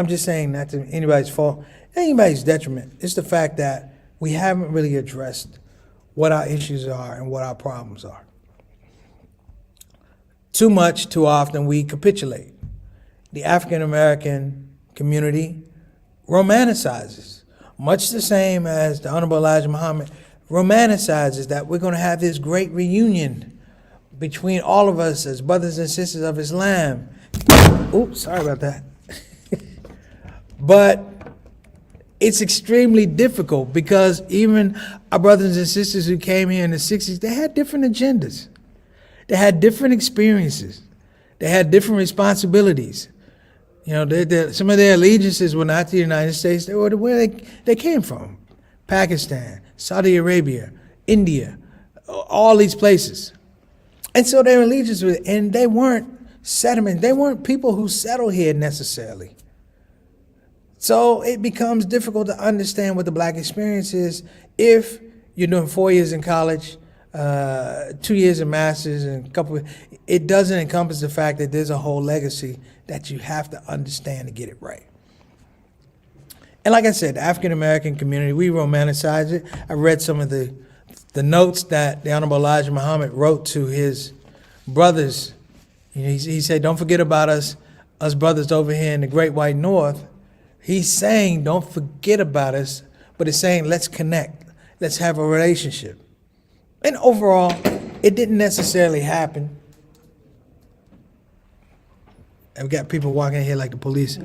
just saying not to anybody's fault, anybody's detriment. It's the fact that we haven't really addressed what our issues are and what our problems are. Too much, too often, we capitulate. The African American community romanticizes, much the same as the Honorable Elijah Muhammad romanticizes that we're going to have this great reunion between all of us as brothers and sisters of Islam. Oops, sorry about that. But it's extremely difficult because even our brothers and sisters who came here in the 60s, they had different agendas. They had different experiences. They had different responsibilities. Some of their allegiances were not to the United States. They were where they came from. Pakistan, Saudi Arabia, India, all these places. And so their allegiances were, and they weren't settlement. They weren't people who settled here necessarily. So it becomes difficult to understand what the black experience is if you're doing 4 years in college, 2 years in master's, and it doesn't encompass the fact that there's a whole legacy that you have to understand to get it right. And like I said, the African American community, we romanticize it. I read some of the notes that the Honorable Elijah Muhammad wrote to his brothers. He said, don't forget about us brothers over here in the Great White North. He's saying, don't forget about us, but it's saying, let's connect. Let's have a relationship. And overall, it didn't necessarily happen. I've got people walking in here like the police.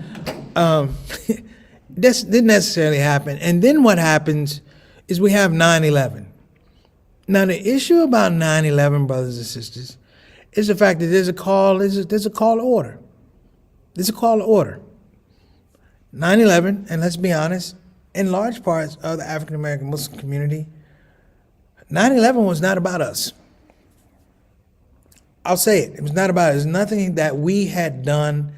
This didn't necessarily happen. And then what happens is we have 9/11. Now, the issue about 9/11, brothers and sisters, is the fact that there's a call to order. There's a call to order. 9/11, and let's be honest, in large parts of the African American Muslim community, 9/11 was not about us. I'll say it. It was not about us. It was nothing that we had done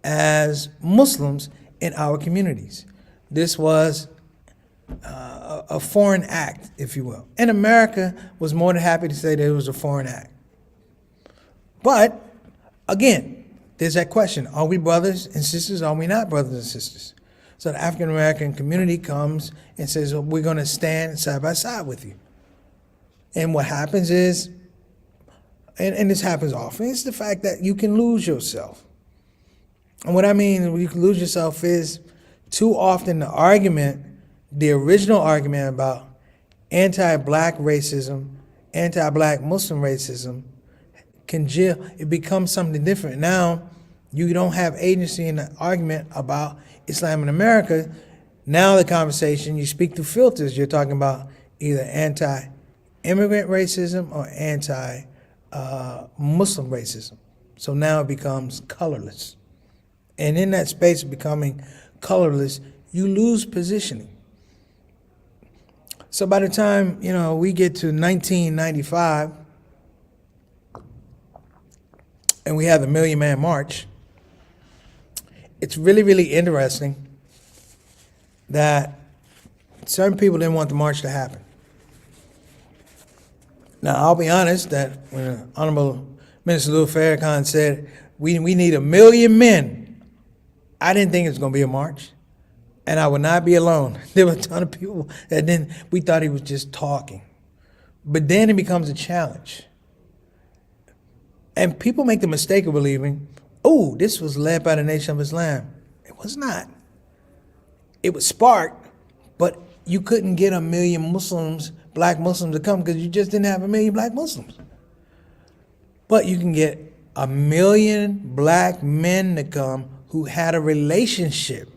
as Muslims in our communities. This was a foreign act, if you will. And America was more than happy to say that it was a foreign act. But, again, there's that question, are we brothers and sisters, or are we not brothers and sisters? So the African American community comes and says, well, we're going to stand side by side with you. And what happens is, and this happens often, it's the fact that you can lose yourself. And what I mean when you can lose yourself is, too often the original argument about anti-black racism, anti-black Muslim racism, it becomes something different. Now, you don't have agency in the argument about Islam in America. Now the conversation, you speak through filters. You're talking about either anti-immigrant racism or anti-Muslim racism. So now it becomes colorless. And in that space of becoming colorless, you lose positioning. So by the time, we get to 1995, and we have the Million Man March, it's really, really interesting that certain people didn't want the march to happen. Now, I'll be honest that when Honorable Minister Louis Farrakhan said we need 1 million men. I didn't think it was going to be a march, and I would not be alone. There were a ton of people that we thought he was just talking. But then it becomes a challenge. And people make the mistake of believing, oh, this was led by the Nation of Islam. It was not. It was sparked, but you couldn't get 1 million Muslims, black Muslims, to come because you just didn't have 1 million black Muslims. But you can get 1 million black men to come who had a relationship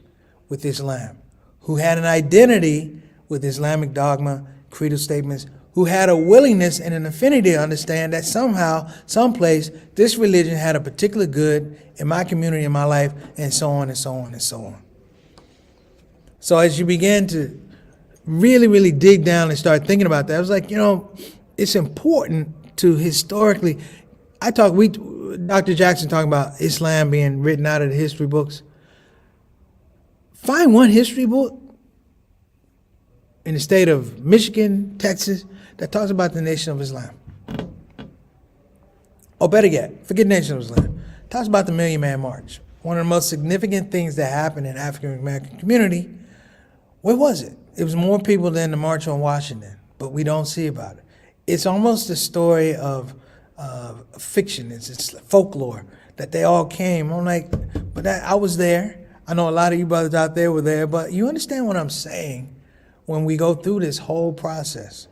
with Islam, who had an identity with Islamic dogma, creedal statements, who had a willingness and an affinity to understand that somehow, someplace, this religion had a particular good in my community, in my life, and so on and so on and so on. So as you begin to really, really dig down and start thinking about that, I was like, it's important to historically, Dr. Jackson talking about Islam being written out of the history books. Find one history book in the state of Michigan, Texas, that talks about the Nation of Islam. Or better yet, forget Nation of Islam. Talks about the Million Man March. One of the most significant things that happened in the African American community. Where was it? It was more people than the March on Washington, but we don't see about it. It's almost a story of fiction. It's folklore that they all came. I'm like, but I was there. I know a lot of you brothers out there were there, but you understand what I'm saying when we go through this whole process.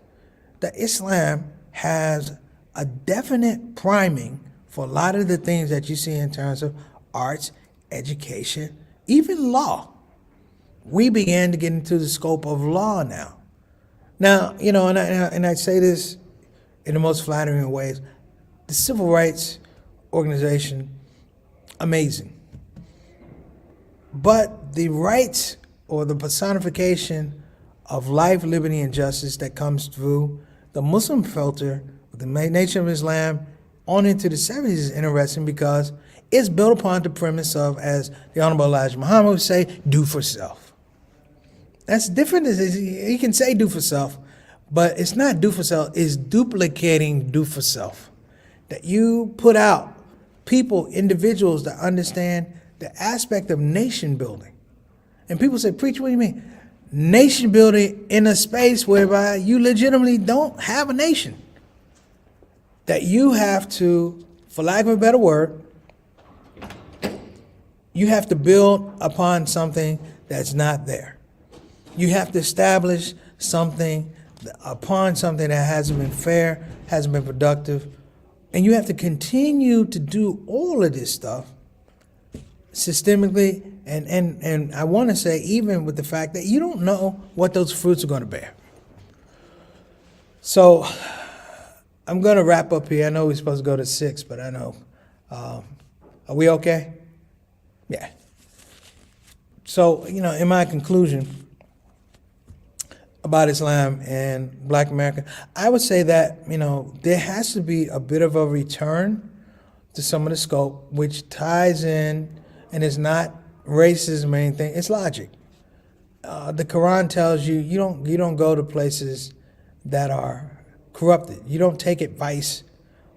That Islam has a definite priming for a lot of the things that you see in terms of arts, education, even law. We began to get into the scope of law now. Now, and I say this in the most flattering ways, the civil rights organization, amazing. But the rights or the personification of life, liberty, and justice that comes through the Muslim filter, the Nation of Islam, on into the 70s is interesting because it's built upon the premise of, as the Honorable Elijah Muhammad would say, do for self. That's different. He can say do for self, but it's not do for self, it's duplicating do for self. That you put out people, individuals that understand the aspect of nation building. And people say, preach, what do you mean? Nation building in a space whereby you legitimately don't have a nation. That you have to, for lack of a better word, you have to build upon something that's not there. You have to establish something upon something that hasn't been fair, hasn't been productive, and you have to continue to do all of this stuff systemically, and I want to say even with the fact that you don't know what those fruits are going to bear. So I'm going to wrap up here. I know we're supposed to go to 6, but I know. Are we okay? Yeah. So, in my conclusion about Islam and Blackamerica, I would say that, there has to be a bit of a return to some of the scope, which ties in, and it's not racism or anything, it's logic. The Quran tells you, you don't go to places that are corrupted. You don't take advice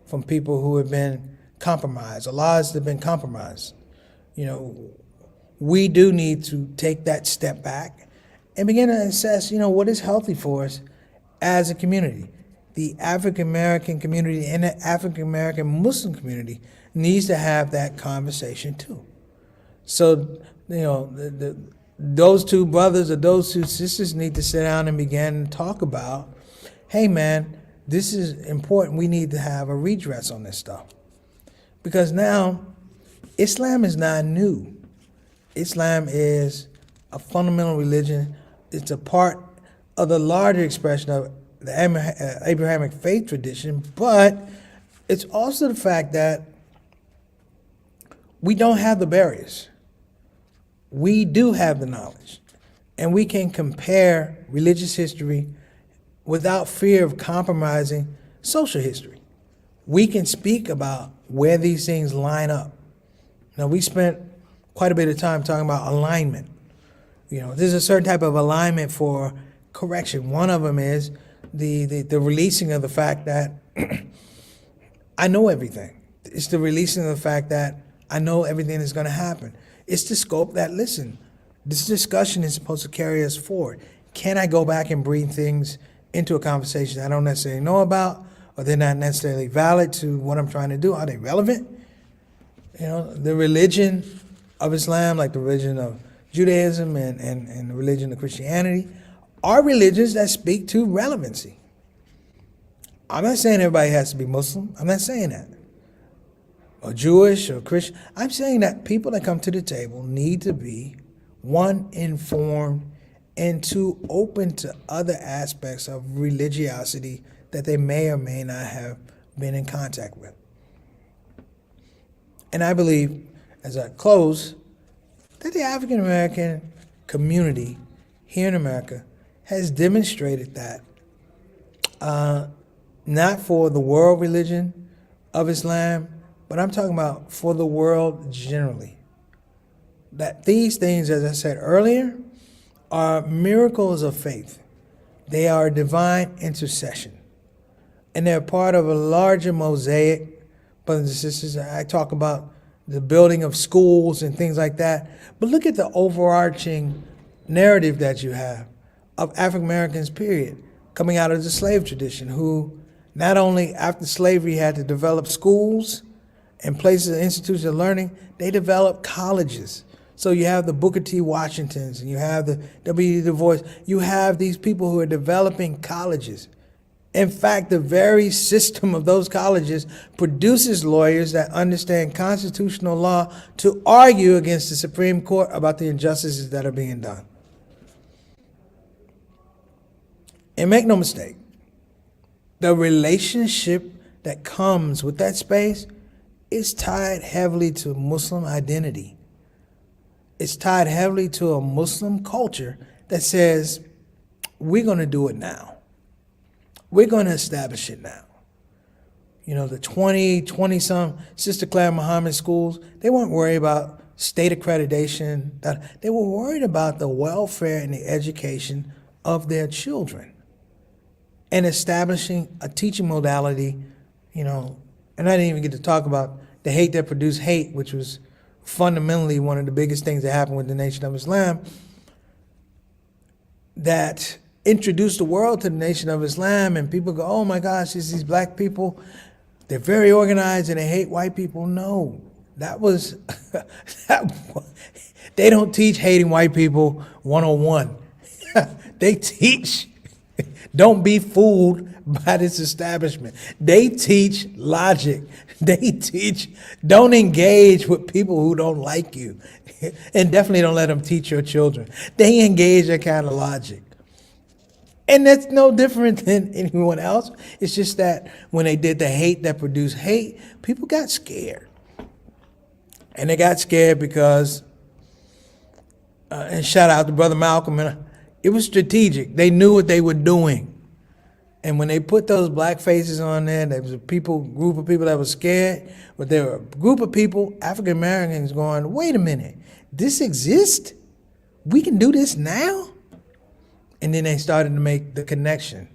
from people who have been compromised, or laws that have been compromised. We do need to take that step back and begin to assess, what is healthy for us as a community. The African American community and the African American Muslim community needs to have that conversation too. So, those two brothers or those two sisters need to sit down and begin to talk about, hey man, this is important. We need to have a redress on this stuff. Because now, Islam is not new. Islam is a fundamental religion. It's a part of the larger expression of the Abrahamic faith tradition, but it's also the fact that we don't have the barriers. We do have the knowledge, and we can compare religious history without fear of compromising social history. We can speak about where these things line up. Now, we spent quite a bit of time talking about alignment. There's a certain type of alignment for correction. One of them is the releasing of the fact that I know everything. It's the releasing of the fact that I know everything that's going to happen. It's the scope that, listen, this discussion is supposed to carry us forward. Can I go back and bring things into a conversation I don't necessarily know about, or they're not necessarily valid to what I'm trying to do? Are they relevant? You know, the religion of Islam, like the religion of Judaism and the religion of Christianity, are religions that speak to relevancy. I'm not saying everybody has to be Muslim. I'm not saying that. Or Jewish or Christian. I'm saying that people that come to the table need to be, one, informed, and two, open to other aspects of religiosity that they may or may not have been in contact with. And I believe, as I close, that the African American community here in America has demonstrated that, not for the world religion of Islam, but I'm talking about for the world generally, that these things, as I said earlier, are miracles of faith. They are divine intercession. And they're part of a larger mosaic. Brothers and sisters, I talk about the building of schools and things like that. But look at the overarching narrative that you have of African Americans, period, coming out of the slave tradition, who not only after slavery had to develop schools and places of institutions of learning, they developed colleges. So you have the Booker T. Washingtons, and you have the W. Du Bois. You have these people who are developing colleges. In fact, the very system of those colleges produces lawyers that understand constitutional law to argue against the Supreme Court about the injustices that are being done. And make no mistake, the relationship that comes with that space is tied heavily to Muslim identity. It's tied heavily to a Muslim culture that says, we're going to do it now. We're going to establish it now. You know, the 20-some Sister Claire Muhammad schools, they weren't worried about state accreditation. They were worried about the welfare and the education of their children and establishing a teaching modality, you know, and I didn't even get to talk about the hate that produced hate, which was fundamentally one of the biggest things that happened with the Nation of Islam, that introduced the world to the Nation of Islam, and people go, oh my gosh, it's these black people, they're very organized and they hate white people. No, that was, they don't teach hating white people 101. They teach, don't be fooled by this establishment. They teach logic. They teach, don't engage with people who don't like you. And definitely don't let them teach your children. They engage that kind of logic. And that's no different than anyone else. It's just that when they did the hate that produced hate, people got scared. And they got scared because, and shout out to Brother Malcolm, it was strategic. They knew what they were doing. And when they put those black faces on there was a group of people that was scared, but there were a group of people, African Americans, going, wait a minute, this exists? We can do this now? And then they started to make the connection.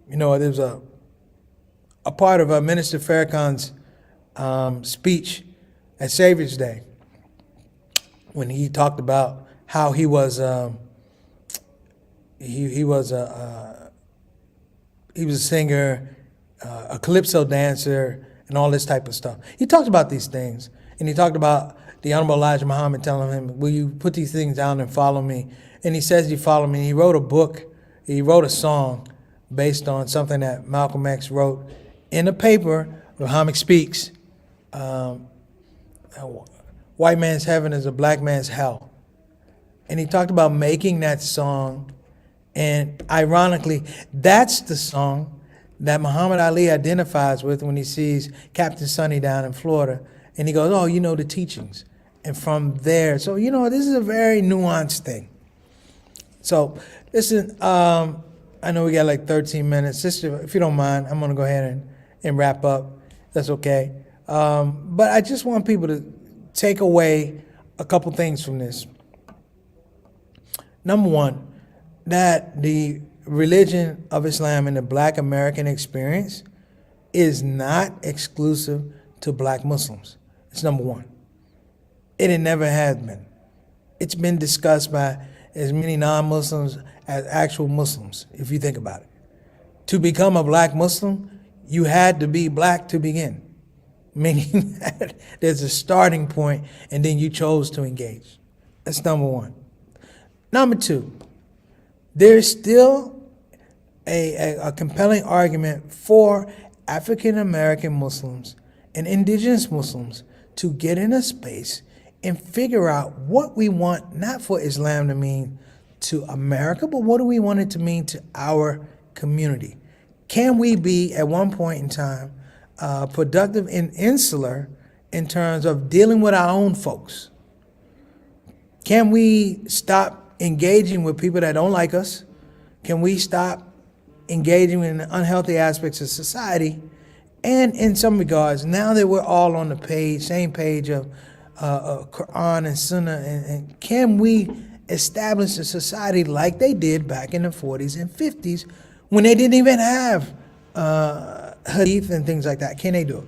You know, there was a part of Minister Farrakhan's speech at Savior's Day when he talked about how he was a singer, a calypso dancer, and all this type of stuff. He talked about these things, and he talked about the Honorable Elijah Muhammad telling him, will you put these things down and follow me? And he says he followed me. He wrote a book, he wrote a song based on something that Malcolm X wrote in a paper, Muhammad Speaks, white man's heaven is a black man's hell. And he talked about making that song, and ironically, that's the song that Muhammad Ali identifies with when he sees Captain Sonny down in Florida. And he goes, oh, you know the teachings. And from there, so, you know, this is a very nuanced thing. So, listen, I know we got like 13 minutes. Sister, if you don't mind, I'm going to go ahead and wrap up. That's okay. But I just want people to take away a couple things from this. Number one, that the religion of Islam and the Black American experience is not exclusive to Black Muslims. That's number one. It never has been. It's been discussed by as many non-Muslims as actual Muslims, if you think about it. To become a black Muslim, you had to be black to begin, meaning that there's a starting point and then you chose to engage. That's number one. Number two, there's still a compelling argument for African American Muslims and indigenous Muslims to get in a space and figure out what we want, not for Islam to mean to America, but what do we want it to mean to our community? Can we be, at one point in time, productive and insular in terms of dealing with our own folks? Can we stop engaging with people that don't like us? Can we stop engaging in the unhealthy aspects of society? And in some regards, now that we're all on the same page of Quran and Sunnah, and can we establish a society like they did back in the 40s and 50s when they didn't even have hadith and things like that? Can they do it?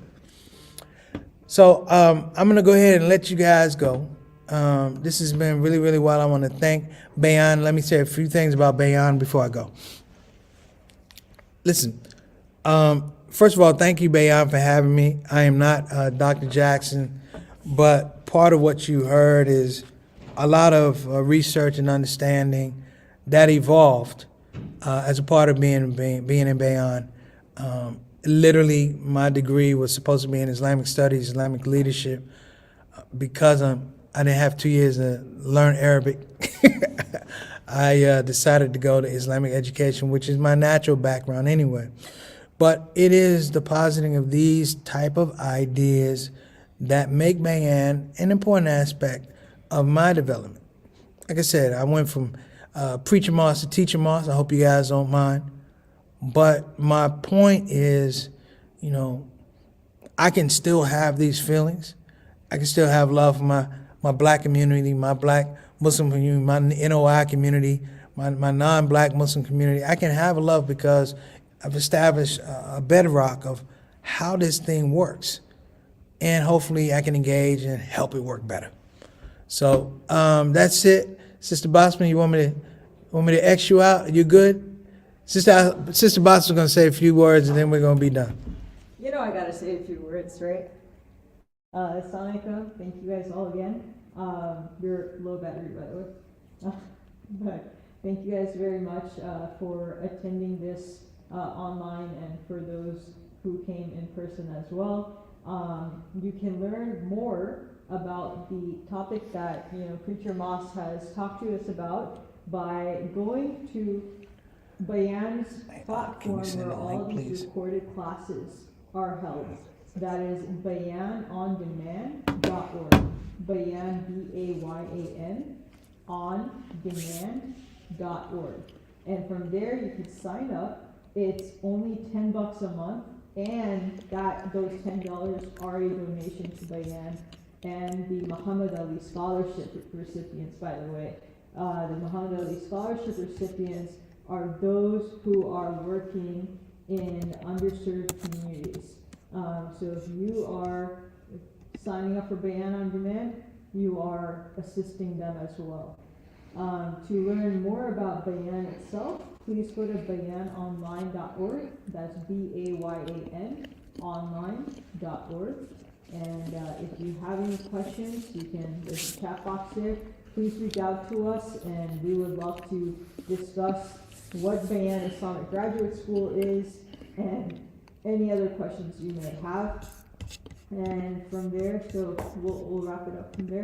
So I'm going to go ahead and let you guys go. This has been really, really well. I want to thank Bayan. Let me say a few things about Bayan before I go. Listen, first of all, thank you, Bayan, for having me. I am not Dr. Jackson, but part of what you heard is a lot of research and understanding that evolved as a part of being in Bayan. Literally, my degree was supposed to be in Islamic studies, Islamic leadership. Because I didn't have 2 years to learn Arabic, I decided to go to Islamic education, which is my natural background anyway. But it is the positing of these type of ideas that make Bayan an important aspect of my development. Like I said, I went from preacher Moss to teacher Moss. I hope you guys don't mind. But my point is, you know, I can still have these feelings. I can still have love for my black community, my black Muslim community, my NOI community, my non-black Muslim community. I can have a love because I've established a bedrock of how this thing works. And hopefully I can engage and help it work better. So that's it. Sister Bossman, you want me to X you out? You good? Sister Bossman's gonna say a few words and then we're gonna be done. You know I gotta say a few words, right? Assalamu alaikum. Thank you guys all again. You're low battery, by the way. But thank you guys very much for attending this online and for those who came in person as well. You can learn more about the topic that Preacher Moss has talked to us about by going to Bayan's platform where all these recorded classes are held. That is bayanondemand.org. Bayan, B-A-Y-A-N, ondemand.org. And from there you can sign up. It's only $10 a month, and those $10 are a donation to Bayan and the Muhammad Ali Scholarship recipients, by the way. The Muhammad Ali Scholarship recipients are those who are working in underserved communities. So if you are signing up for Bayan on Demand, you are assisting them as well. To learn more about Bayan itself, please go to bayanonline.org. That's B-A-Y-A-N online.org. And if you have any questions, there's a chat box there. Please reach out to us, and we would love to discuss what Bayan Islamic Graduate School is and any other questions you may have. And from there, so we'll wrap it up from there.